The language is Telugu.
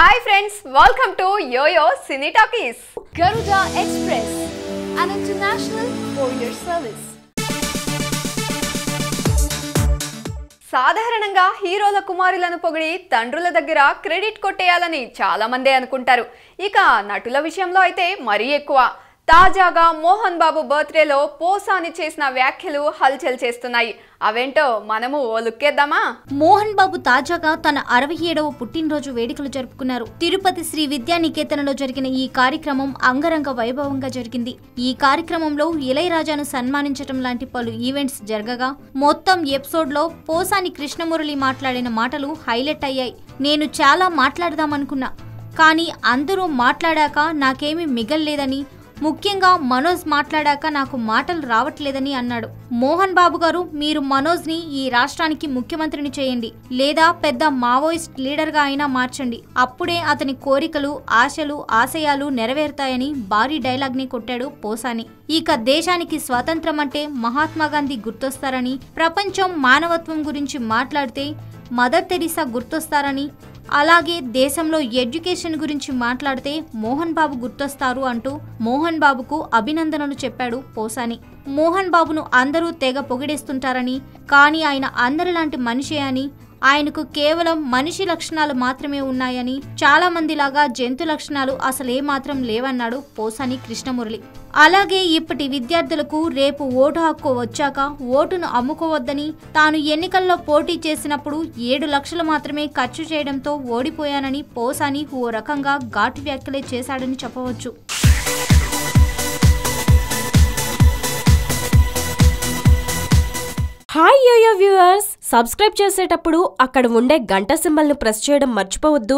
Hi friends, welcome to Yo-Yo Cine Talkies. Garuda Express, an international courier service. సాధారణంగా హీరోల కుమారులను పొగిడి తండ్రుల దగ్గర క్రెడిట్ కొట్టేయాలని చాలా మంది అనుకుంటారు. ఇక నటుల విషయంలో అయితే మరీ ఎక్కువ. తాజాగా మోహన్ బాబు బర్త్డేలో పోసాని చేసిన వ్యాఖ్యలు హల్చల్ చేస్తున్నాయి. అవేంటో మనము ఓ లుక్కేద్దామా? మోహన్ బాబు తాజాగా తన 67వ పుట్టినరోజు వేడుకలు జరుపుకున్నారు. తిరుపతి శ్రీ విద్యానికేతనలో జరిగిన ఈ కార్యక్రమం అంగరంగ వైభవంగా జరిగింది. ఈ కార్యక్రమంలో ఇళయరాజాను సన్మానించడం లాంటి పలు ఈవెంట్స్ జరగగా మొత్తం ఎపిసోడ్లో పోసాని కృష్ణమురళి మాట్లాడిన మాటలు హైలైట్ అయ్యాయి. నేను చాలా మాట్లాడదామనుకున్నా, కానీ అందరూ మాట్లాడాక నాకేమీ మిగల్లేదని, ముఖ్యంగా మనోజ్ మాట్లాడాక నాకు మాటలు రావట్లేదని అన్నాడు. మోహన్ బాబు గారు, మీరు మనోజ్ని ఈ రాష్ట్రానికి ముఖ్యమంత్రిని చేయండి, లేదా పెద్ద మావోయిస్ట్ లీడర్గా అయినా మార్చండి. అప్పుడే అతని కోరికలు, ఆశలు, ఆశయాలు నెరవేరుతాయని భారీ డైలాగ్ని కొట్టాడు పోసాని. ఇక దేశానికి స్వాతంత్రం అంటే మహాత్మాగాంధీ గుర్తొస్తారని, ప్రపంచం మానవత్వం గురించి మాట్లాడితే మదర్ తెరీసా గుర్తొస్తారని, అలాగే దేశంలో ఎడ్యుకేషన్ గురించి మాట్లాడితే మోహన్ బాబు గుర్తొస్తారు అంటూ మోహన్ బాబుకు అభినందనలు చెప్పాడు పోసాని. మోహన్ బాబును అందరూ తెగ పొగిడేస్తుంటారని, కానీ ఆయన అందరిలాంటి మనిషే అని, ఆయనకు కేవలం మనిషి లక్షణాలు మాత్రమే ఉన్నాయని, చాలా మందిలాగా జంతు లక్షణాలు అసలేమాత్రం లేవన్నాడు పోసాని కృష్ణమురళి. అలాగే ఇప్పటి విద్యార్థులకు రేపు ఓటు హక్కు వచ్చాక ఓటును అమ్ముకోవద్దని, తాను ఎన్నికల్లో పోటీ చేసినప్పుడు 7 లక్షలు మాత్రమే ఖర్చు చేయడంతో ఓడిపోయానని పోసాని ఓ రకంగా ఘాటు వ్యాఖ్యలే చేశాడని చెప్పవచ్చు. హాయ్ యోయో వ్యూవర్స్, సబ్స్క్రైబ్ చేసేటప్పుడు అక్కడ ఉండే గంట సింబల్ను ప్రెస్ చేయడం మర్చిపోవద్దు.